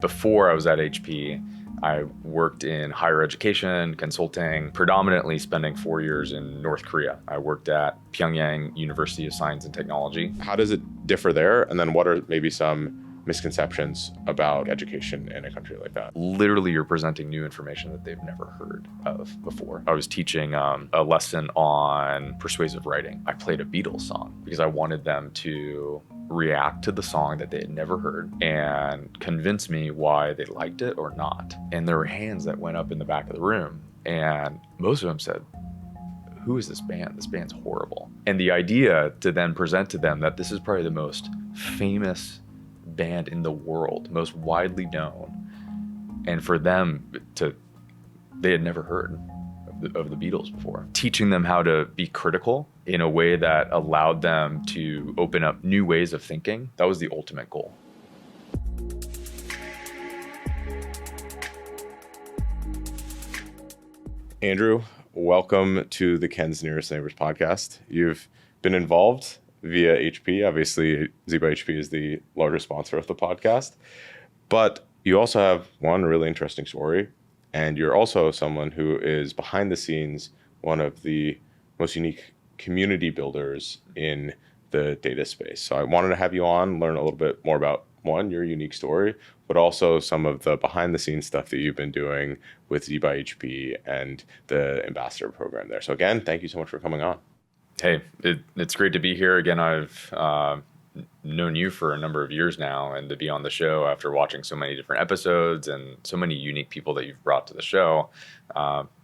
Before I was at HP, I worked in higher education, consulting, predominantly spending 4 years in North Korea. I worked at Pyongyang University of Science and Technology. How does it differ there? And then what are maybe some misconceptions about education in a country like that? Literally, you're presenting new information that they've never heard of before. I was teaching a lesson on persuasive writing. I played a Beatles song because I wanted them to react to the song that they had never heard and convince me why they liked it or not. And there were hands that went up in the back of the room, and most of them said, "Who is this band? This band's horrible." And the idea to then present to them that this is probably the most famous band in the world, most widely known, and for them they had never heard of the Beatles before. Teaching them how to be critical in a way that allowed them to open up new ways of thinking, that was the ultimate goal. Andrew, welcome to the Ken's Nearest Neighbors podcast. You've been involved via HP. Obviously, ZHP is the largest sponsor of the podcast. But you also have one really interesting story, and you're also someone who is behind the scenes one of the most unique community builders in the data space. So I wanted to have you on, learn a little bit more about, one, your unique story, but also some of the behind the scenes stuff that you've been doing with ZHP and the ambassador program there. So again, thank you so much for coming on. Hey, it's great to be here. Again, I've known you for a number of years now, and to be on the show after watching so many different episodes and so many unique people that you've brought to the show,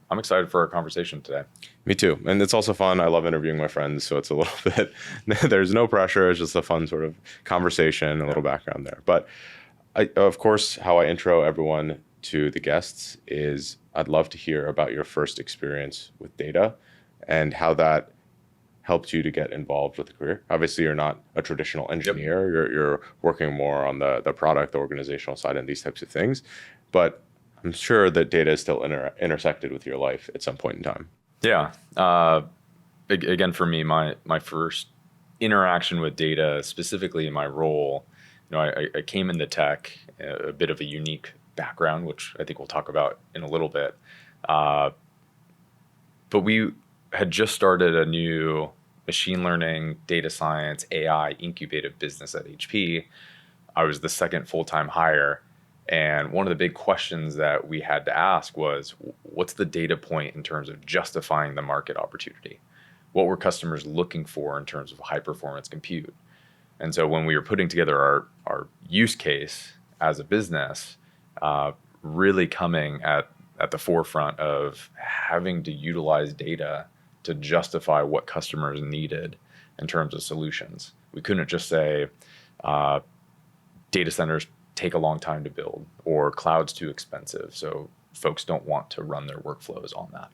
I'm excited for our conversation today. Me too. And it's also fun. I love interviewing my friends, so it's a little bit, there's no pressure. It's just a fun sort of conversation, a little background there. But of course, how I intro everyone to the guests is I'd love to hear about your first experience with data and how that helped you to get involved with the career. Obviously, you're not a traditional engineer. Yep. You're working more on the product, the organizational side, and these types of things. But I'm sure that data is still intersected with your life at some point in time. Yeah. Again, for me, my first interaction with data, specifically in my role, I came into tech, a bit of a unique background, which I think we'll talk about in a little bit. But we had just started a new machine learning, data science, AI incubative business at HP. I was the second full-time hire. And one of the big questions that we had to ask was, what's the data point in terms of justifying the market opportunity? What were customers looking for in terms of high performance compute? And so when we were putting together our use case as a business, really coming at the forefront of having to utilize data to justify what customers needed in terms of solutions. We couldn't just say data centers take a long time to build, or cloud's too expensive, so folks don't want to run their workflows on that.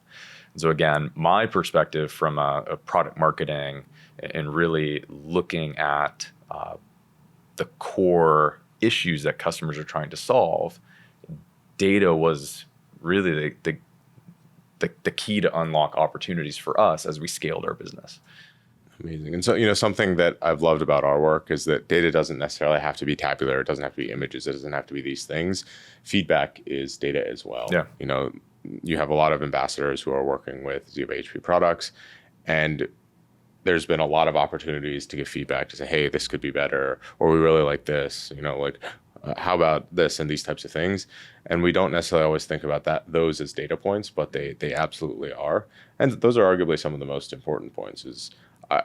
And so again, my perspective from a product marketing and really looking at the core issues that customers are trying to solve, data was really the key to unlock opportunities for us as we scaled our business. Amazing. And so, something that I've loved about our work is that data doesn't necessarily have to be tabular. It doesn't have to be images. It doesn't have to be these things. Feedback is data as well. Yeah. You have a lot of ambassadors who are working with ZHP products, and there's been a lot of opportunities to give feedback to say, hey, this could be better, or we really like this, how about this and these types of things. And we don't necessarily always think about those as data points, but they absolutely are. And those are arguably some of the most important points is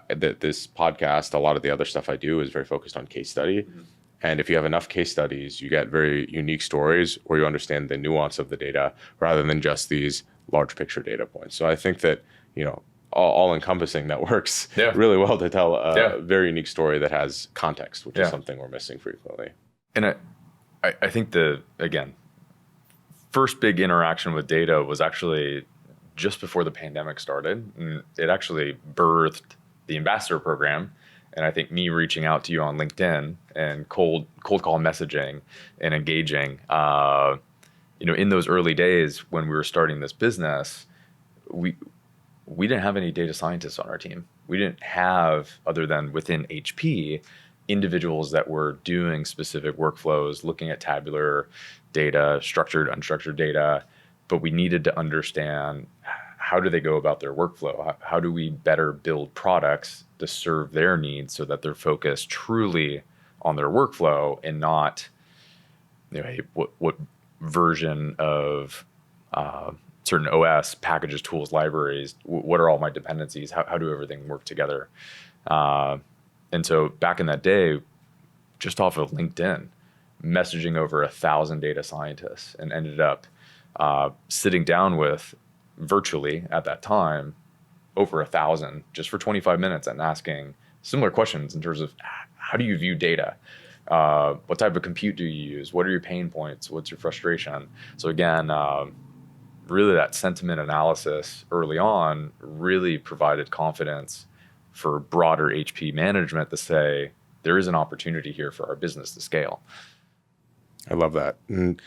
that this podcast, a lot of the other stuff I do is very focused on case study. Mm-hmm. And if you have enough case studies, you get very unique stories where you understand the nuance of the data rather than just these large picture data points. So I think that, all encompassing that works really well to tell a very unique story that has context, which is something we're missing frequently. And I think again, first big interaction with data was actually just before the pandemic started. And it actually birthed the ambassador program. And I think me reaching out to you on LinkedIn and cold call messaging and engaging, in those early days when we were starting this business, we didn't have any data scientists on our team. We didn't have, other than within HP, individuals that were doing specific workflows, looking at tabular data, structured, unstructured data, but we needed to understand how do they go about their workflow? How do we better build products to serve their needs so that they're focused truly on their workflow and not, hey, what version of certain OS packages, tools, libraries, what are all my dependencies? How do everything work together? And so back in that day, just off of LinkedIn, messaging over 1,000 data scientists and ended up sitting down with virtually at that time over 1,000 just for 25 minutes and asking similar questions in terms of how do you view data? What type of compute do you use? What are your pain points? What's your frustration? So again, really that sentiment analysis early on really provided confidence for broader HP management to say, there is an opportunity here for our business to scale. I love that. And,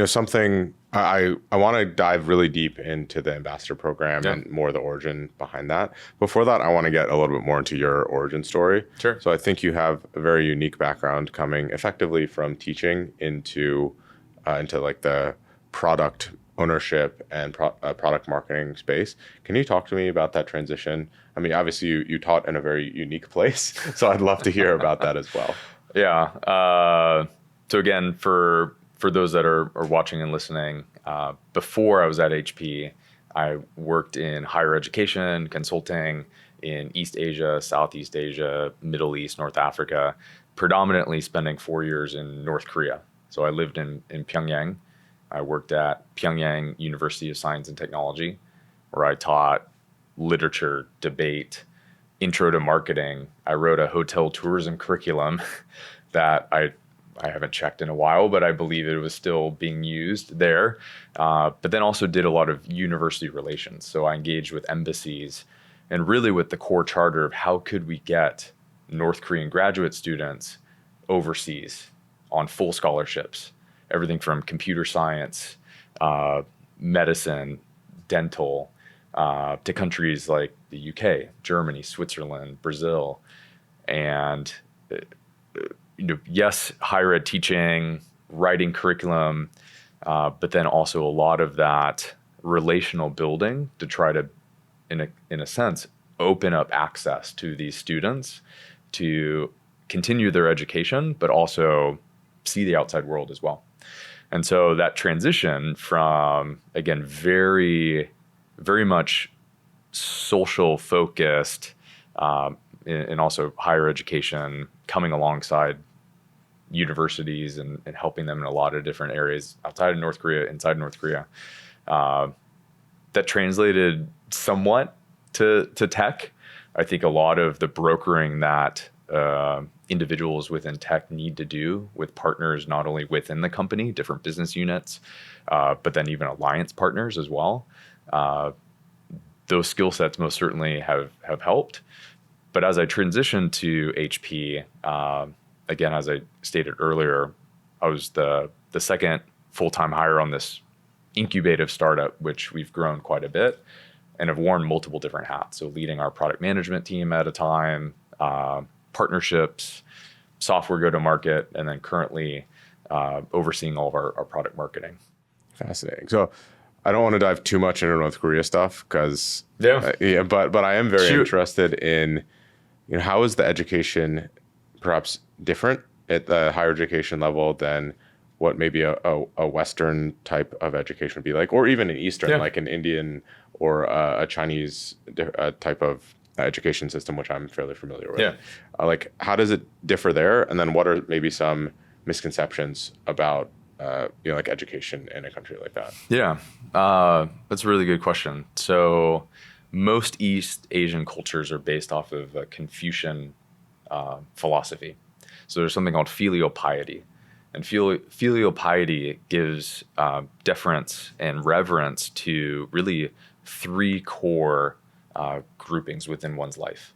something I want to dive really deep into the ambassador program and more the origin behind that. Before that, I want to get a little bit more into your origin story. Sure. So I think you have a very unique background coming effectively from teaching into like the product ownership and product marketing space. Can you talk to me about that transition? I mean, obviously you taught in a very unique place, so I'd love to hear about that as well. Yeah. So again, for those that are watching and listening, before I was at HP, I worked in higher education, consulting in East Asia, Southeast Asia, Middle East, North Africa, predominantly spending 4 years in North Korea. So I lived in Pyongyang. I worked at Pyongyang University of Science and Technology, where I taught literature, debate, intro to marketing. I wrote a hotel tourism curriculum that I haven't checked in a while, but I believe it was still being used there. But then also did a lot of university relations. So I engaged with embassies and really with the core charter of how could we get North Korean graduate students overseas on full scholarships, everything from computer science, medicine, dental, to countries like the UK, Germany, Switzerland, Brazil. And yes, higher ed teaching, writing curriculum, but then also a lot of that relational building to try to, in a sense, open up access to these students to continue their education, but also see the outside world as well. And so that transition from, again, very, very much social focused, and also higher education coming alongside universities and helping them in a lot of different areas outside of North Korea, inside North Korea. That translated somewhat to tech. I think a lot of the brokering that individuals within tech need to do with partners, not only within the company, different business units, but then even alliance partners as well. Those skill sets most certainly have helped. But as I transitioned to HP, again, as I stated earlier, I was the second full-time hire on this incubative startup, which we've grown quite a bit and have worn multiple different hats. So leading our product management team at a time, partnerships, software go-to-market, and then currently overseeing all of our product marketing. Fascinating. So I don't want to dive too much into North Korea stuff because but I am very interested in how is the education perhaps different at the higher education level than what maybe a Western type of education would be like, or even an Eastern, like an Indian or a Chinese type of education system, which I'm fairly familiar with. Like, how does it differ there? And then what are maybe some misconceptions about like education in a country like that? That's a really good question. So most East Asian cultures are based off of a Confucian philosophy. So there's something called filial piety. And filial piety gives deference and reverence to really three core groupings within one's life.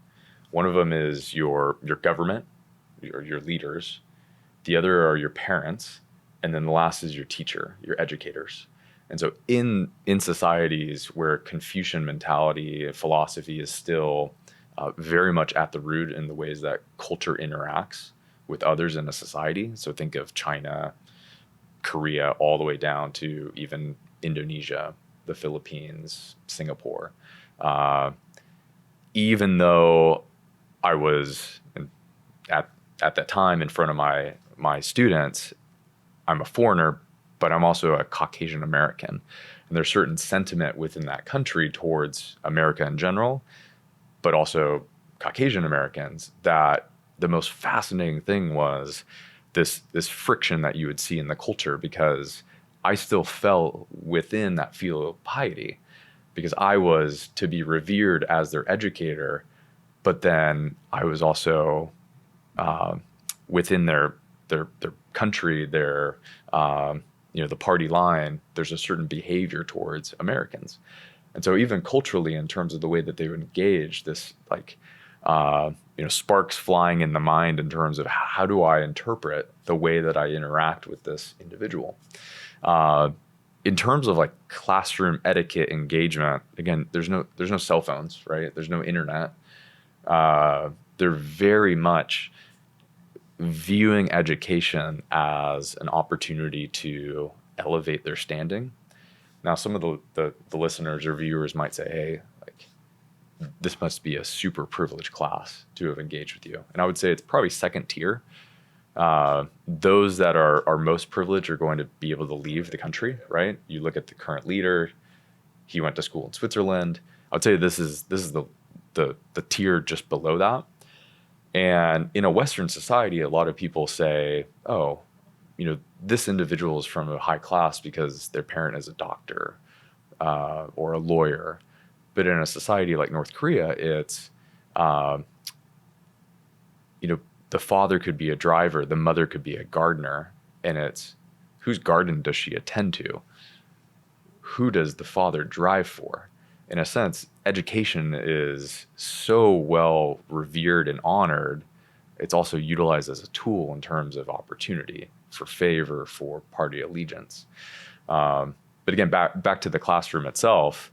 One of them is your government, your leaders. The other are your parents. And then the last is your teacher, your educators. And so in societies where Confucian mentality, philosophy is still very much at the root in the ways that culture interacts, with others in a society. So think of China, Korea, all the way down to even Indonesia, the Philippines, Singapore. Even though I was at that time in front of my students, I'm a foreigner, but I'm also a Caucasian American. And there's certain sentiment within that country towards America in general, but also Caucasian Americans, that the most fascinating thing was this friction that you would see in the culture, because I still fell within that feel of piety, because I was to be revered as their educator, but then I was also within their country, their the party line. There's a certain behavior towards Americans, and so even culturally, in terms of the way that they would engage, this sparks flying in the mind in terms of how do I interpret the way that I interact with this individual. In terms of like classroom etiquette engagement, again, there's no cell phones, right? There's no internet. They're very much viewing education as an opportunity to elevate their standing. Now, some of the listeners or viewers might say, hey, like, this must be a super privileged class to have engaged with you. And I would say it's probably second tier. Those that are most privileged are going to be able to leave the country, right? You look at the current leader, he went to school in Switzerland. I would say this is the tier just below that. And in a Western society, a lot of people say, oh, this individual is from a high class because their parent is a doctor or a lawyer. But in a society like North Korea, it's, the father could be a driver, the mother could be a gardener, and it's whose garden does she attend to? Who does the father drive for? In a sense, education is so well revered and honored. It's also utilized as a tool in terms of opportunity for favor, for party allegiance. But again, back to the classroom itself,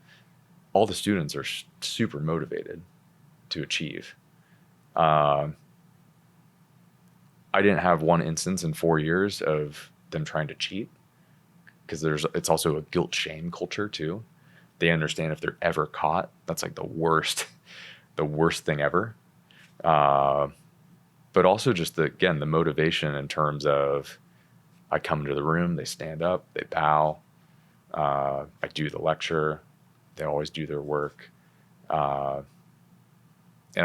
all the students are super motivated to achieve. I didn't have one instance in 4 years of them trying to cheat, because it's also a guilt shame culture too. They understand if they're ever caught, that's like the worst thing ever. But also just the motivation in terms of, I come into the room, they stand up, they bow, I do the lecture, they always do their work. And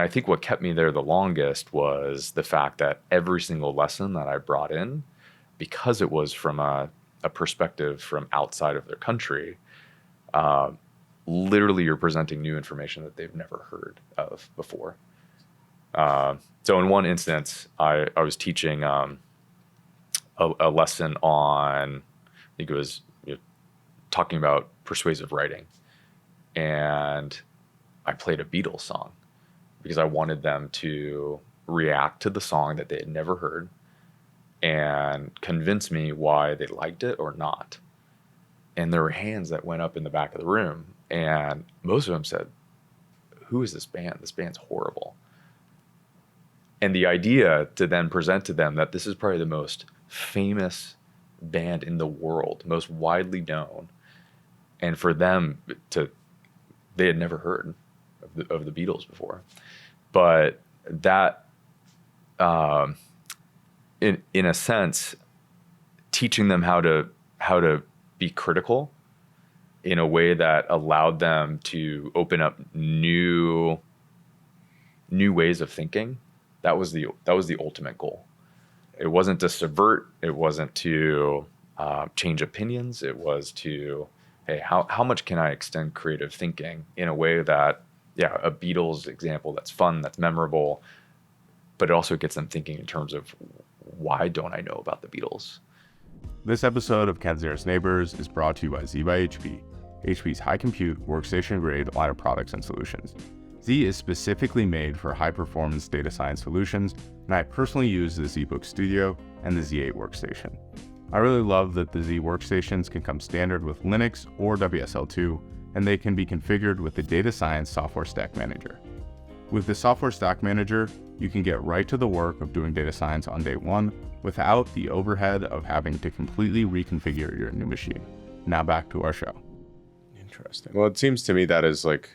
I think what kept me there the longest was the fact that every single lesson that I brought in, because it was from a perspective from outside of their country, literally you're presenting new information that they've never heard of before. So in one instance, I was teaching a lesson on, I think it was talking about persuasive writing. And I played a Beatles song because I wanted them to react to the song that they had never heard and convince me why they liked it or not. And there were hands that went up in the back of the room, and most of them said, who is this band? This band's horrible. And the idea to then present to them that this is probably the most famous band in the world, most widely known, and for them they had never heard of the Beatles before. But that, in a sense, teaching them how to be critical in a way that allowed them to open up new ways of thinking, that was the ultimate goal. It wasn't to subvert. It wasn't to change opinions. It was to, hey, how much can I extend creative thinking in a way that, a Beatles example that's fun, that's memorable, but it also gets them thinking in terms of, why don't I know about the Beatles? This episode of Kenzera's Neighbors is brought to you by Z by HP, HP's high compute, workstation-grade line of products and solutions. Z is specifically made for high-performance data science solutions, and I personally use the ZBook Studio and the Z8 workstation. I really love that the Z workstations can come standard with Linux or WSL2, and they can be configured with the Data Science Software Stack Manager. With the Software Stack Manager, you can get right to the work of doing data science on day one without the overhead of having to completely reconfigure your new machine. Now back to our show. Interesting. Well, it seems to me that is like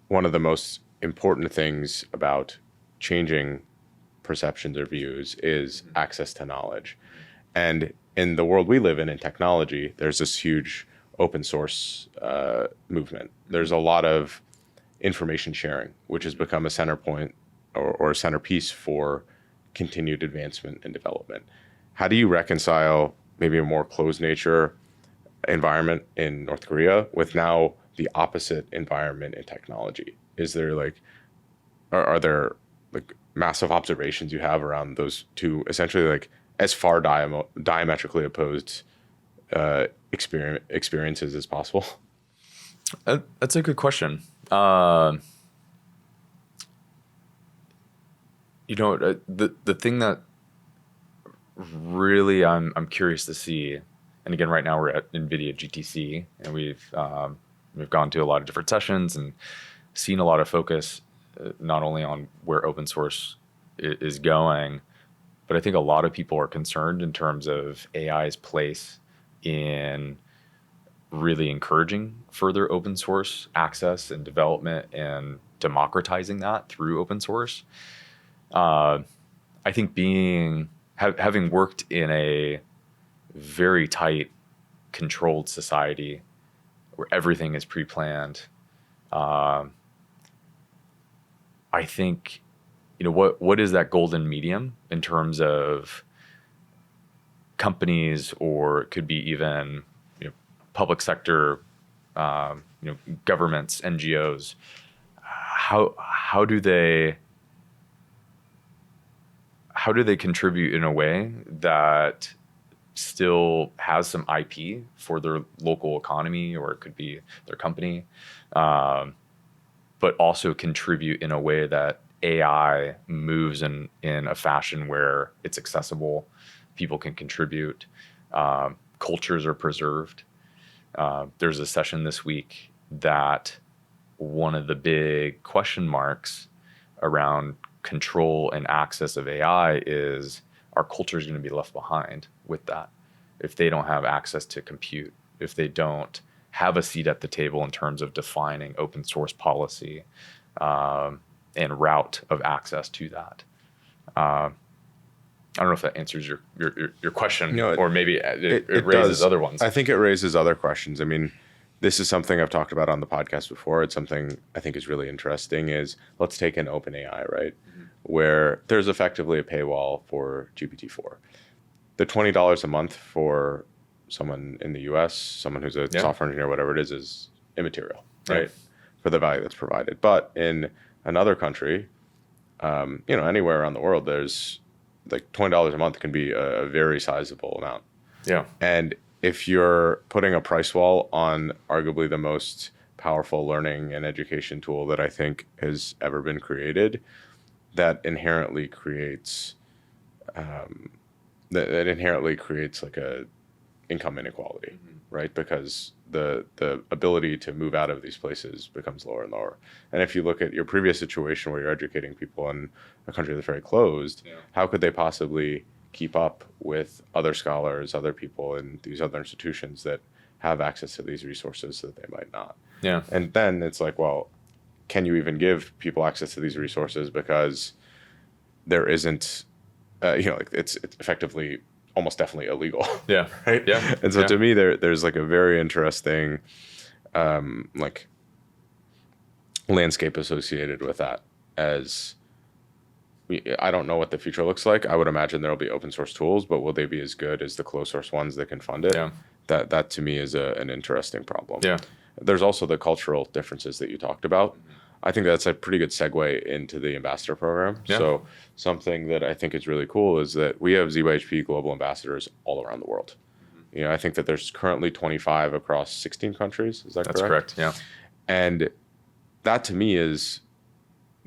one of the most important things about changing perceptions or views is access to knowledge. And in the world we live in technology, there's this huge open source movement. There's a lot of information sharing, which has become a center point or a centerpiece for continued advancement and development. How do you reconcile maybe a more closed nature environment in North Korea with now the opposite environment in technology? Is there like, are there like massive observations you have around those two essentially like as far diametrically opposed experiences as possible? That's a good question. The thing that really I'm curious to see, and again, right now we're at NVIDIA GTC, and we've gone to a lot of different sessions and seen a lot of focus, not only on where open source is going, but I think a lot of people are concerned in terms of AI's place in really encouraging further open source access and development and democratizing that through open source. I think having worked in a very tight, controlled society where everything is pre-planned, I think, what is that golden medium in terms of companies, or it could be even public sector, governments, NGOs. How do they contribute in a way that still has some IP for their local economy, or it could be their company, but also contribute in a way that AI moves in a fashion where it's accessible, people can contribute, cultures are preserved. There's a session this week that one of the big question marks around control and access of AI is, our culture is going to be left behind with that if they don't have access to compute, if they don't have a seat at the table in terms of defining open source policy and route of access to that. I don't know if that answers your question, or maybe it raises does. other ones. I think it raises other questions. I mean, this is something I've talked about on the podcast before. It's something I think is really interesting is, let's take an OpenAI, right? Mm-hmm. Where there's effectively a paywall for GPT-4. The $20 a month for someone in the US, someone who's a software engineer, whatever it is immaterial, right? For the value that's provided. But in another country, anywhere around the world, there's like $20 a month can be a very sizable amount. Yeah. And if you're putting a price wall on arguably the most powerful learning and education tool that I think has ever been created, that inherently creates like a income inequality, right? Because the ability to move out of these places becomes lower and lower. And if you look at your previous situation where you're educating people in a country that's very closed, how could they possibly keep up with other scholars, other people in these other institutions that have access to these resources that they might not? Yeah. And then it's like, well, can you even give people access to these resources because there isn't, it's effectively almost definitely illegal. Yeah. Right. Yeah. And so to me, there's like a very interesting, landscape associated with that. I don't know what the future looks like. I would imagine there'll be open source tools, but will they be as good as the closed source ones that can fund it? Yeah. That to me is an interesting problem. Yeah. There's also the cultural differences that you talked about. I think that's a pretty good segue into the ambassador program. Yeah. So something that I think is really cool is that we have ZHP Global Ambassadors all around the world. I think that there's currently 25 across 16 countries. Is that correct? That's correct. Yeah. And that to me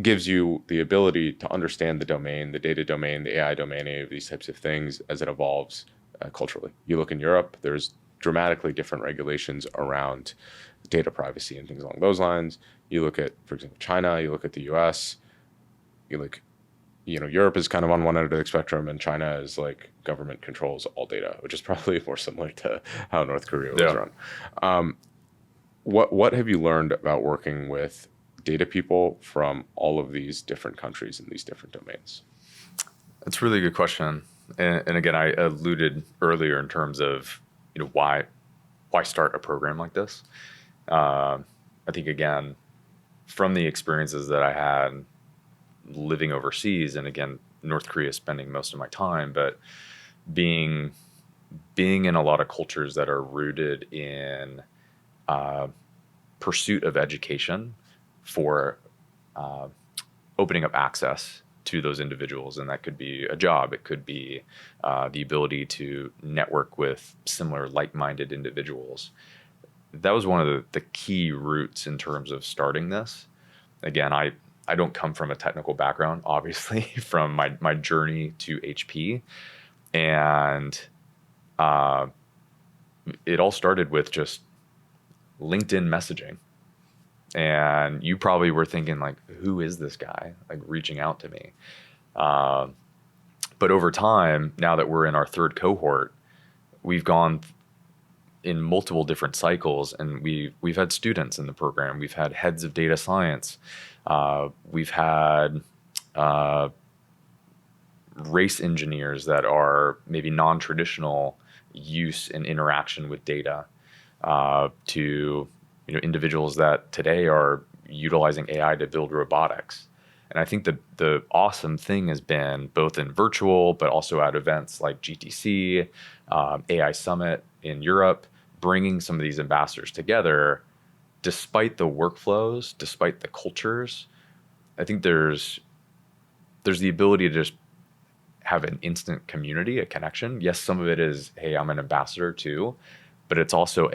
gives you the ability to understand the domain, the data domain, the AI domain, any of these types of things as it evolves culturally. You look in Europe, there's dramatically different regulations around data privacy and things along those lines. You look at, for example, China, you look at the US, you look, Europe is kind of on one end of the spectrum, and China is like government controls all data, which is probably more similar to how North Korea was run. What have you learned about working with data people from all of these different countries in these different domains? That's a really good question. And again, I alluded earlier in terms of, why start a program like this? I think, again, from the experiences that I had living overseas, and again, North Korea spending most of my time, but being in a lot of cultures that are rooted in pursuit of education for opening up access to those individuals. And that could be a job. It could be the ability to network with similar like-minded individuals. That was one of the key roots in terms of starting this. Again, I don't come from a technical background, obviously, from my journey to HP. And it all started with just LinkedIn messaging. And you probably were thinking, like, who is this guy, like, reaching out to me? But over time, now that we're in our third cohort, we've gone in multiple different cycles, and we've had students in the program. We've had heads of data science. We've had race engineers that are maybe non-traditional use and interaction with data, to individuals that today are utilizing AI to build robotics. And I think the awesome thing has been, both in virtual, but also at events like GTC, AI Summit in Europe, bringing some of these ambassadors together, despite the workflows, despite the cultures. I think there's the ability to just have an instant community, a connection. Yes, some of it is, hey, I'm an ambassador too, but it's also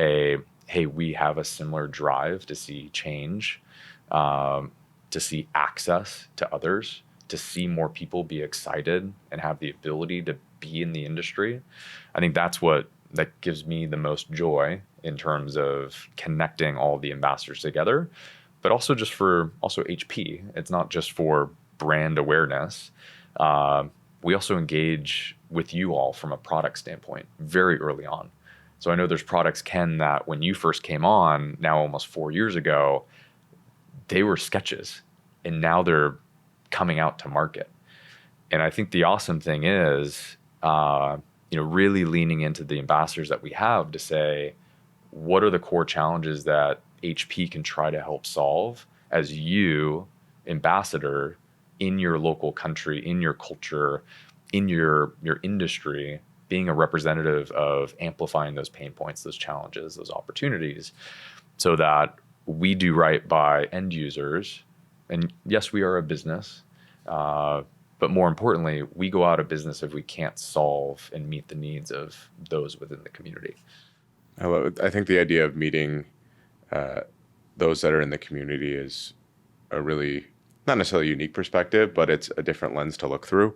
hey, we have a similar drive to see change, to see access to others, to see more people be excited and have the ability to be in the industry. I think that gives me the most joy in terms of connecting all the ambassadors together, but also just for HP. It's not just for brand awareness. We also engage with you all from a product standpoint very early on. So I know there's products, Ken, that when you first came on, now almost 4 years ago, they were sketches, and now they're coming out to market. And I think the awesome thing is, really leaning into the ambassadors that we have to say, what are the core challenges that HP can try to help solve as you, ambassador, in your local country, in your culture, in your industry, being a representative of amplifying those pain points, those challenges, those opportunities, so that we do right by end users. And yes, we are a business, but more importantly, we go out of business if we can't solve and meet the needs of those within the community. I think the idea of meeting those that are in the community is a really, not necessarily unique perspective, but it's a different lens to look through.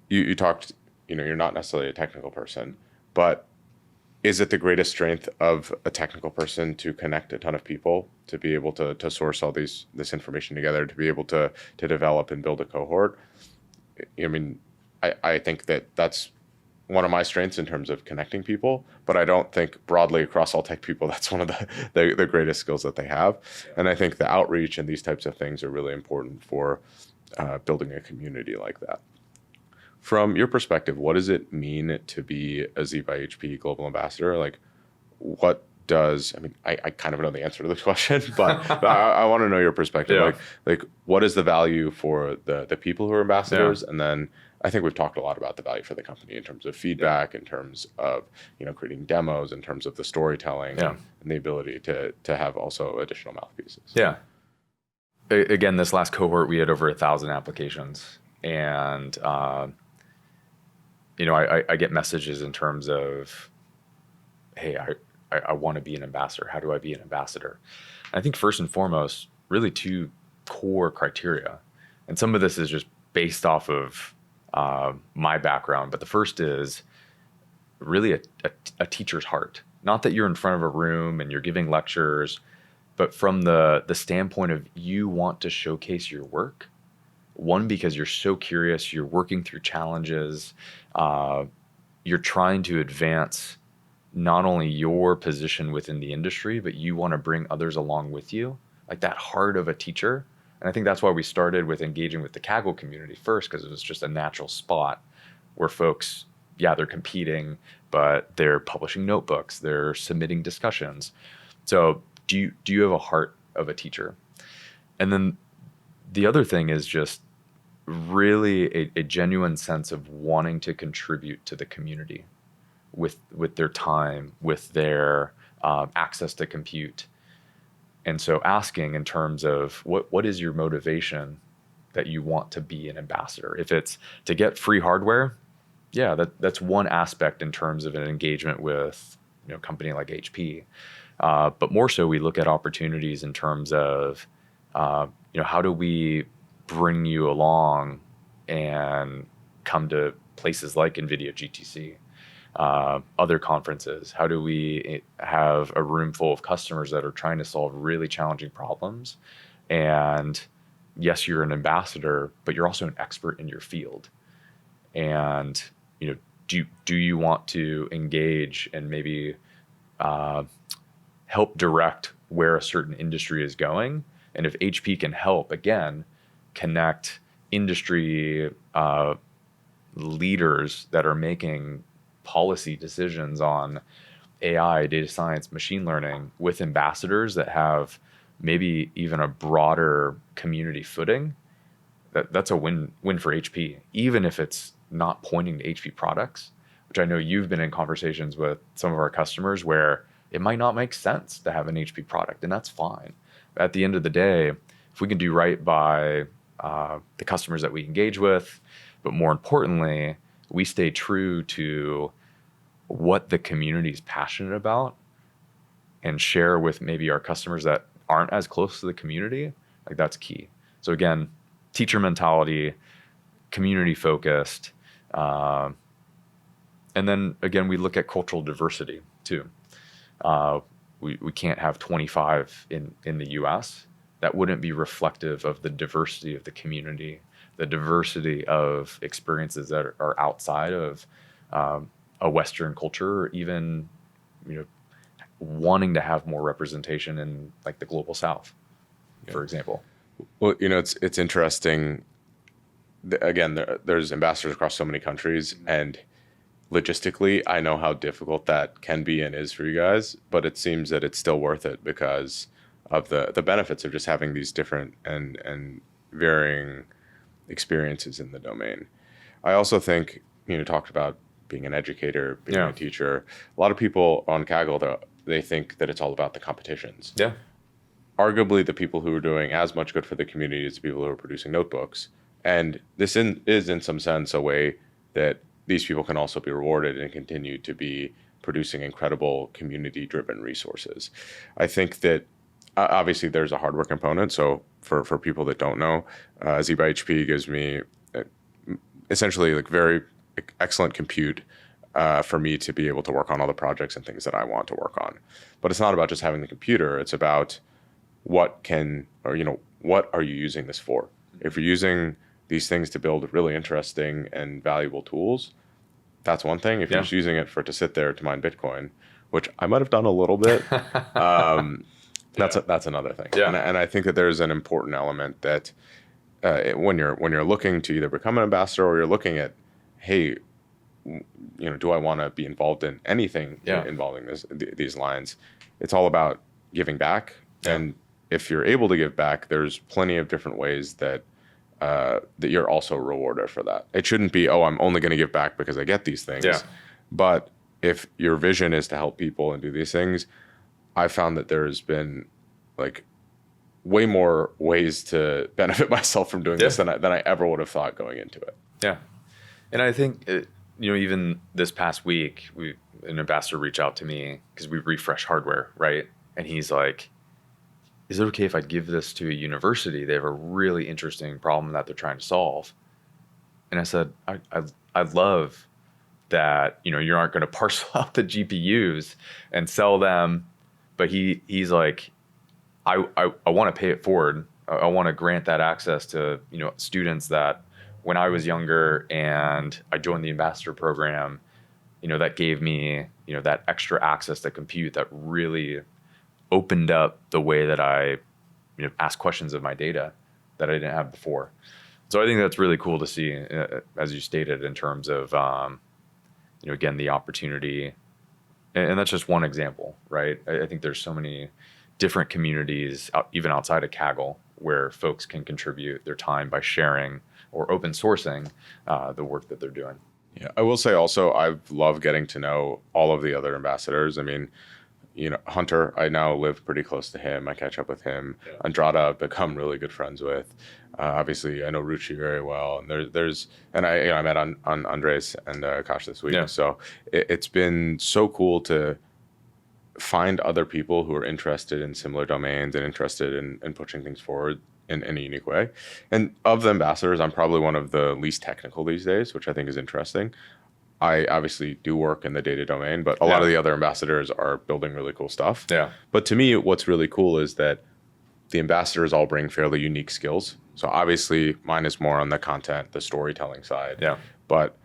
You talked, you're not necessarily a technical person, but is it the greatest strength of a technical person to connect a ton of people, to be able to source all this information together, to be able to develop and build a cohort? I mean, I think that's one of my strengths in terms of connecting people, but I don't think broadly across all tech people that's one of the greatest skills that they have. And I think the outreach and these types of things are really important for building a community like that. From your perspective, what does it mean to be a ZHP Global Ambassador? Like, I kind of know the answer to this question, but I want to know your perspective. Yeah. Like, what is the value for the people who are ambassadors? Yeah. And then I think we've talked a lot about the value for the company in terms of feedback, in terms of, creating demos, in terms of the storytelling, and the ability to have also additional mouthpieces. Yeah. Again, this last cohort, we had over 1,000 applications, and I get messages in terms of, hey, I want to be an ambassador. How do I be an ambassador? And I think first and foremost, really 2 core criteria. And some of this is just based off of my background. But the first is, really a teacher's heart. Not that you're in front of a room and you're giving lectures, but from the standpoint of you want to showcase your work. One, because you're so curious, you're working through challenges, you're trying to advance not only your position within the industry, but you want to bring others along with you, like that heart of a teacher. And I think that's why we started with engaging with the Kaggle community first, because it was just a natural spot where folks, yeah, they're competing, but they're publishing notebooks, they're submitting discussions. So do you have a heart of a teacher? And then the other thing is just really a genuine sense of wanting to contribute to the community with their time, with their access to compute. And so asking in terms of what is your motivation that you want to be an ambassador? If it's to get free hardware, yeah, that's one aspect in terms of an engagement with a company like HP. But more so, we look at opportunities in terms of how do we bring you along and come to places like NVIDIA GTC, other conferences? How do we have a room full of customers that are trying to solve really challenging problems? And yes, you're an ambassador, but you're also an expert in your field. And do you want to engage and maybe help direct where a certain industry is going? And if HP can help, again, connect industry leaders that are making policy decisions on AI, data science, machine learning with ambassadors that have maybe even a broader community footing, that's a win for HP, even if it's not pointing to HP products, which I know you've been in conversations with some of our customers where it might not make sense to have an HP product, and that's fine. At the end of the day, if we can do right by the customers that we engage with, but more importantly, we stay true to what the community is passionate about and share with maybe our customers that aren't as close to the community, like that's key. So again, teacher mentality, community focused, and then again, we look at cultural diversity too. We can't have 25 in the US. That wouldn't be reflective of the diversity of the community, the diversity of experiences that are outside of a Western culture, or even wanting to have more representation in like the global South, for example. Well, it's interesting. Again, there's ambassadors across so many countries, and logistically, I know how difficult that can be and is for you guys, but it seems that it's still worth it because of the benefits of just having these different and varying experiences in the domain. I also think, talked about being an educator, being a teacher. A lot of people on Kaggle, they think that it's all about the competitions. Yeah. Arguably, the people who are doing as much good for the community as the people who are producing notebooks. And this is in some sense a way that these people can also be rewarded and continue to be producing incredible community-driven resources. I think that obviously there's a hardware component. So for people that don't know, Z by HP gives me essentially like very excellent compute for me to be able to work on all the projects and things that I want to work on. But it's not about just having the computer. It's about what are you using this for? If you're using these things to build really interesting and valuable tools, that's one thing. If you're just using it to sit there to mine Bitcoin, which I might have done a little bit, that's another thing. Yeah. And I think that there's an important element that when you're looking to either become an ambassador or you're looking at, hey, do I want to be involved in anything involving these lines? It's all about giving back. Yeah. And if you're able to give back, there's plenty of different ways that you're also rewarded for that. It shouldn't be, I'm only going to give back because I get these things. Yeah. But if your vision is to help people and do these things, I found that there's been like way more ways to benefit myself from doing this than I ever would have thought going into it. Yeah. And I think, even this past week, an ambassador reached out to me because we refresh hardware, right? And he's like, is it okay if I give this to a university? They have a really interesting problem that they're trying to solve. And I said, I love that, you aren't going to parcel out the GPUs and sell them. But he's like, I want to pay it forward. I want to grant that access to, students that when I was younger and I joined the ambassador program, that gave me, that extra access to compute that really opened up the way that I, ask questions of my data that I didn't have before. So I think that's really cool to see, as you stated, in terms of, again, the opportunity. And that's just one example, right? I think there's so many different communities, even outside of Kaggle, where folks can contribute their time by sharing or open sourcing the work that they're doing. Yeah, I will say also, I've loved getting to know all of the other ambassadors. I mean, Hunter, I now live pretty close to him. I catch up with him. Yeah. Andrada, I've become really good friends with. Obviously, I know Ruchi very well. And I met on Andres and Akash this week. Yeah. So it's been so cool to find other people who are interested in similar domains and interested in pushing things forward in a unique way. And of the ambassadors, I'm probably one of the least technical these days, which I think is interesting. I obviously do work in the data domain, but a lot of the other ambassadors are building really cool stuff. Yeah. But to me, what's really cool is that the ambassadors all bring fairly unique skills. So obviously mine is more on the content, the storytelling side. Yeah. But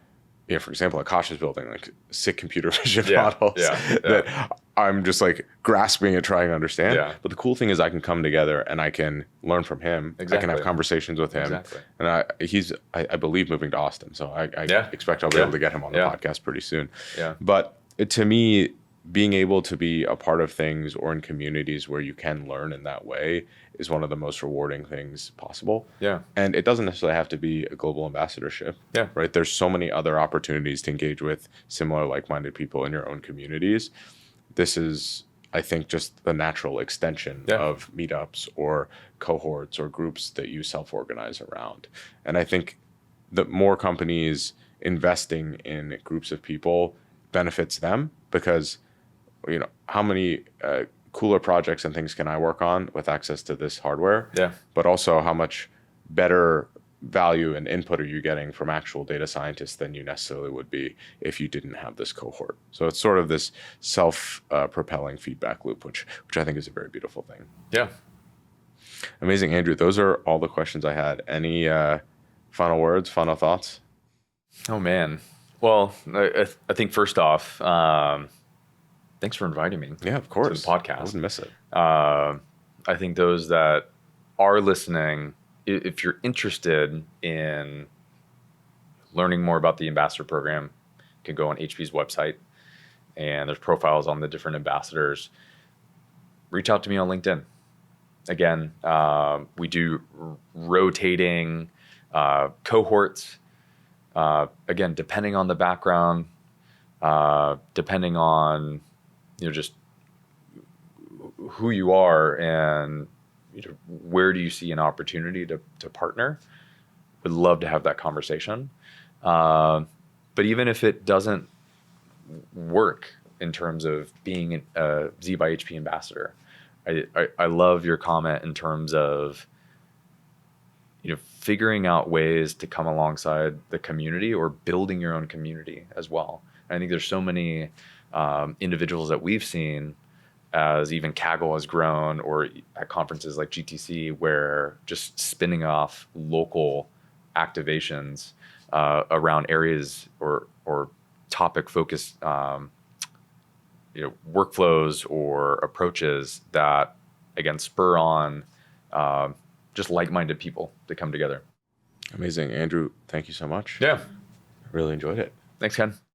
for example, Akash is building like sick computer vision models that I'm just like grasping at trying to understand. Yeah. But the cool thing is I can come together and I can learn from him. Exactly. I can have conversations with him. Exactly. And he's I believe moving to Austin. So I expect I'll be able to get him on the podcast pretty soon. Yeah. But to me, being able to be a part of things or in communities where you can learn in that way is one of the most rewarding things possible. Yeah. And it doesn't necessarily have to be a global ambassadorship. Yeah. Right. There's so many other opportunities to engage with similar like-minded people in your own communities. This is, I think, just the natural extension of meetups or cohorts or groups that you self-organize around. And I think that more companies investing in groups of people benefits them because, how many cooler projects and things can I work on with access to this hardware? Yeah. But also how much better value and input are you getting from actual data scientists than you necessarily would be if you didn't have this cohort. So it's sort of this self-propelling feedback loop, which I think is a very beautiful thing. Yeah. Amazing, Andrew. Those are all the questions I had. Any final words, final thoughts? Oh, man. Well, I think first off, thanks for inviting me. Yeah, of course. To the podcast. I wouldn't miss it. I think those that are listening, if you're interested in learning more about the ambassador program, you can go on HP's website and there's profiles on the different ambassadors. Reach out to me on LinkedIn. Again, we do rotating cohorts. Again, depending on the background, depending on just who you are and where do you see an opportunity to partner. Would love to have that conversation. But even if it doesn't work in terms of being a Z by HP ambassador, I love your comment in terms of figuring out ways to come alongside the community or building your own community as well. And I think there's so many individuals that we've seen as even Kaggle has grown or at conferences like GTC where just spinning off local activations around areas or topic focused workflows or approaches that again spur on just like-minded people to come together. Amazing. Andrew, thank you so much. Yeah. Really enjoyed it. Thanks, Ken.